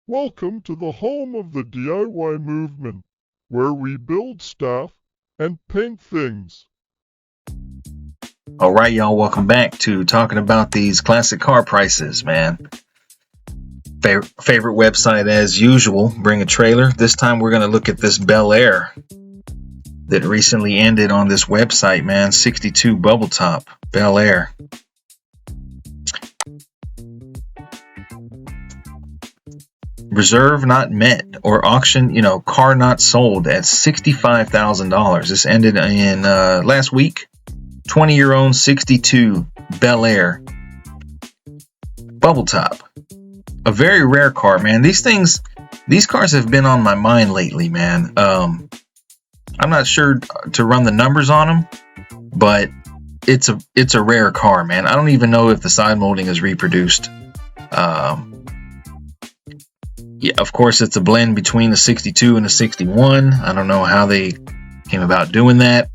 Welcome to the home of the DIY movement, where we build stuff and paint things. All right, y'all, welcome back to talking about these classic car prices, man. Favorite website as usual, bring a trailer. This time we're going to look at this Bel Air that recently ended on this website, man. 62 bubble top, Bel Air. Reserve not met, or auction, car not sold at $65,000. This ended in last week. 20-year-old 62 Bel Air bubble top. A very rare car, man. These cars have been on my mind lately, man. I'm not sure to run the numbers on them, but it's a rare car, man. I don't even know if the side molding is reproduced. Yeah, of course, it's a blend between the 62 and the 61. I don't know how they came about doing that.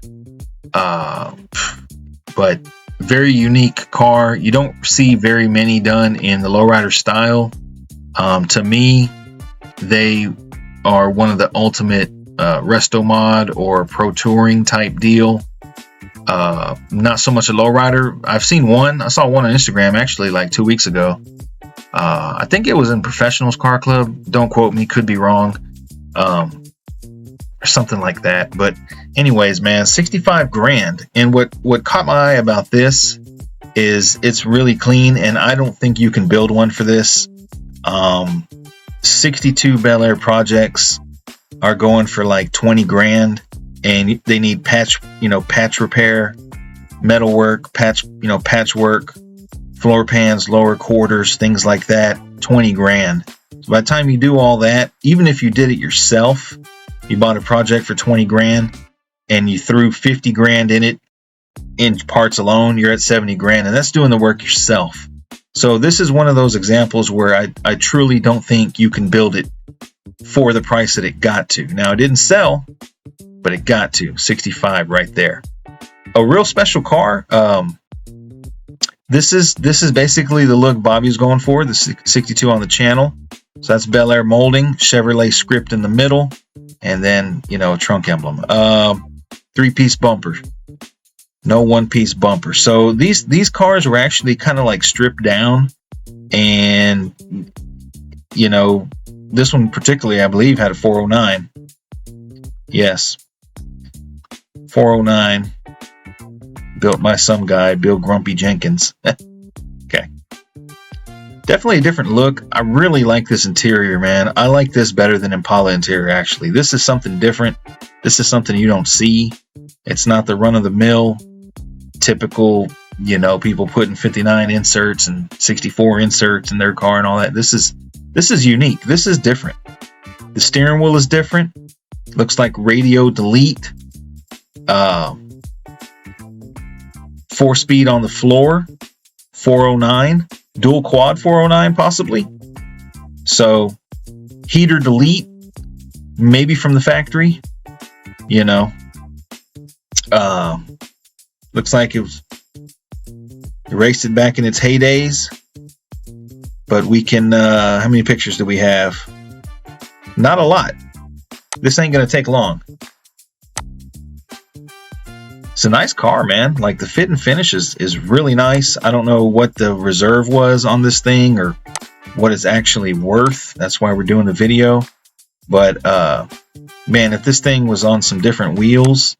But very unique car. You don't see very many done in the lowrider style. To me, they are one of the ultimate resto mod or pro touring type deal. Not so much a lowrider. I've seen one. I saw one on Instagram actually like 2 weeks ago. I think it was in Professionals Car Club. Don't quote me, could be wrong. Or something like that. But anyways, man, 65 grand. And what caught my eye about this is it's really clean, and I don't think you can build one for this. 62 Bel Air projects are going for like 20 grand, and they need patch repair, metalwork, patchwork, floor pans, lower quarters, things like that. 20 grand. So by the time you do all that, even if you did it yourself, you bought a project for 20 grand and you threw 50 grand in it in parts alone, you're at 70 grand, and that's doing the work yourself. So this is one of those examples where I truly don't think you can build it for the price that it got to. Now, it didn't sell, but it got to 65 right there. A real special car. This is basically the look Bobby's going for, the 62 on the channel. So that's Bel Air molding, Chevrolet script in the middle, and then, trunk emblem. 3-piece bumper. No one-piece bumper. So these cars were actually kind of like stripped down, and this one particularly, I believe, had a 409. Yes, 409. Built by some guy, Bill Grumpy Jenkins. Okay. Definitely a different look. I really like this interior, man. I like this better than Impala interior, actually. This is something different. This is something you don't see. It's not the run-of-the-mill, typical, people putting 59 inserts and 64 inserts in their car and all that. This is unique. This is different. The steering wheel is different. Looks like radio delete. 4-speed on the floor, 409, dual quad 409 possibly. So heater delete, maybe from the factory. Looks like it was erased it back in its heydays. But we can, how many pictures do we have? Not a lot. This ain't gonna take long. It's a nice car, man. Like, the fit and finish is really nice. I don't know what the reserve was on this thing or what it's actually worth. That's why we're doing the video. But man, if this thing was on some different wheels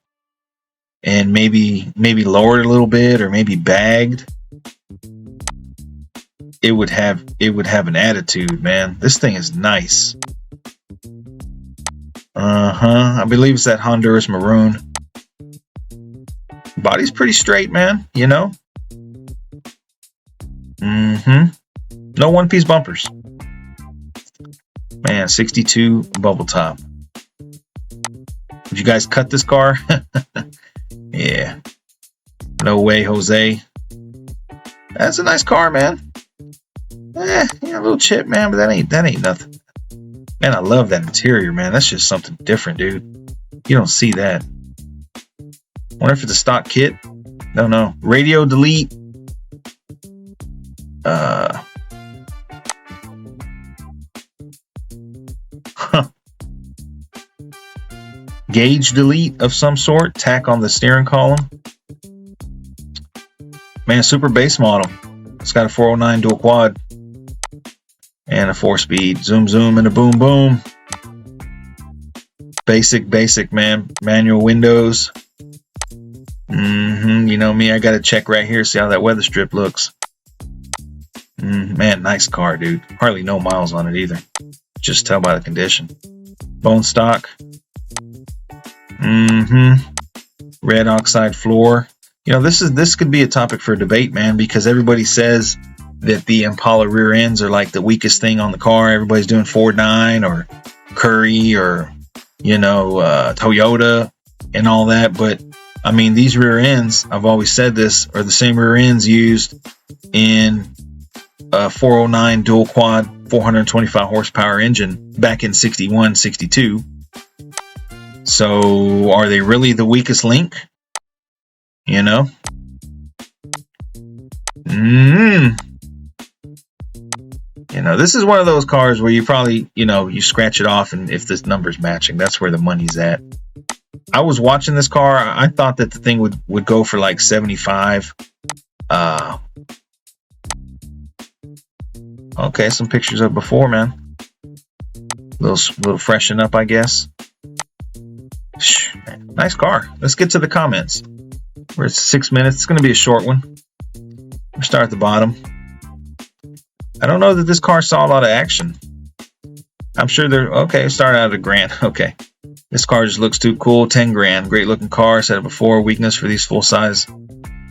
and maybe lowered a little bit or maybe bagged, it would have an attitude, man. This thing is nice. I believe it's that Honduras maroon. Body's pretty straight, man, No one-piece bumpers. Man, 62 bubble top. Would you guys cut this car? Yeah. No way, Jose. That's a nice car, man. A little chip, man, but that ain't nothing. Man, I love that interior, man. That's just something different, dude. You don't see that. Wonder if it's a stock kit. Don't know. Radio delete. gauge delete of some sort. Tack on the steering column. Man, super base model. It's got a 409 dual quad and a 4-speed. Zoom, zoom, and a boom, boom. Basic, man. Manual windows. You know me, I got to check right here, see how that weather strip looks. Man, nice car, dude. Hardly no miles on it either. Just tell by the condition. Bone stock. Red oxide floor. You know, this could be a topic for debate, man, because everybody says that the Impala rear ends are like the weakest thing on the car. Everybody's doing 4.9 or Curry or, you know, Toyota and all that. But I mean, these rear ends, I've always said this, are the same rear ends used in a 409 dual quad 425 horsepower engine back in 61, 62. So are they really the weakest link? You know? You know, this is one of those cars where you probably, you know, you scratch it off, and if this number's matching, that's where the money's at. I was watching this car. I thought that the thing would go for like 75. Okay, some pictures of before, man. Little freshen up, I guess. Nice car. Let's get to the comments. We're at 6 minutes. It's going to be a short one. We'll start at the bottom. I don't know that this car saw a lot of action. I'm sure they're okay. Start out at $1,000. Okay. This car just looks too cool. 10 grand. Great looking car. Said it before. Weakness for these full size.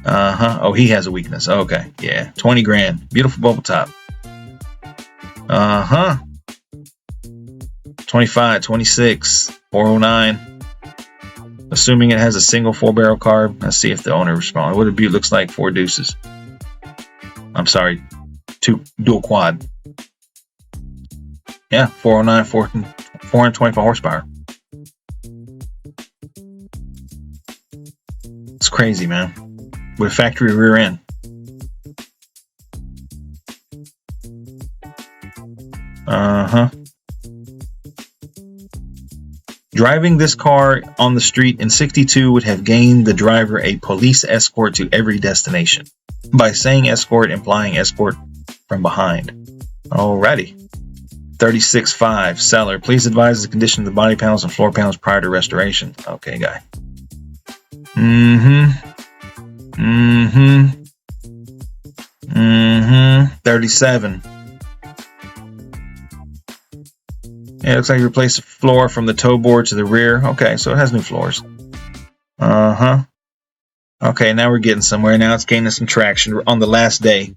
Oh, he has a weakness. Okay. Yeah. 20 grand. Beautiful bubble top. 25, 26, 409. Assuming it has a single 4-barrel carb. Let's see if the owner responds. What a Butte looks like. 4 deuces. I'm sorry. 2 dual quad. Yeah. 409, 425 horsepower. It's crazy, man. With a factory rear end. Driving this car on the street in 62 would have gained the driver a police escort to every destination. By saying escort, implying escort from behind. Alrighty. 36.5 seller. Please advise the condition of the body panels and floor panels prior to restoration. Okay, guy. 37. Yeah, it looks like you replaced the floor from the toe board to the rear. Okay, so it has new floors. Okay, now we're getting somewhere. Now it's gaining some traction on the last day.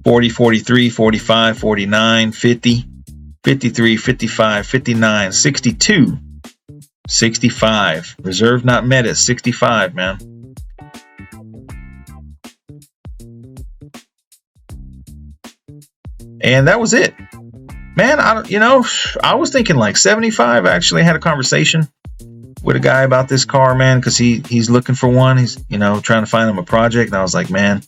40, 43, 45, 49, 50, 53, 55, 59, 62, 65. Reserve not met at 65, man. And that was it. Man, I was thinking like 75. I actually had a conversation with a guy about this car, man, because he's looking for one. He's, trying to find him a project. And I was like, man,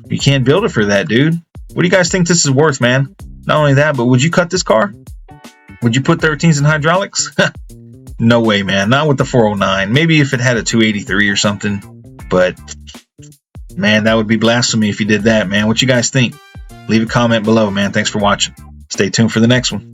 you can't build it for that, dude. What do you guys think this is worth, man? Not only that, but would you cut this car? Would you put 13s in hydraulics? No way, man. Not with the 409. Maybe if it had a 283 or something. But, man, that would be blasphemy if you did that, man. What you guys think? Leave a comment below, man. Thanks for watching. Stay tuned for the next one.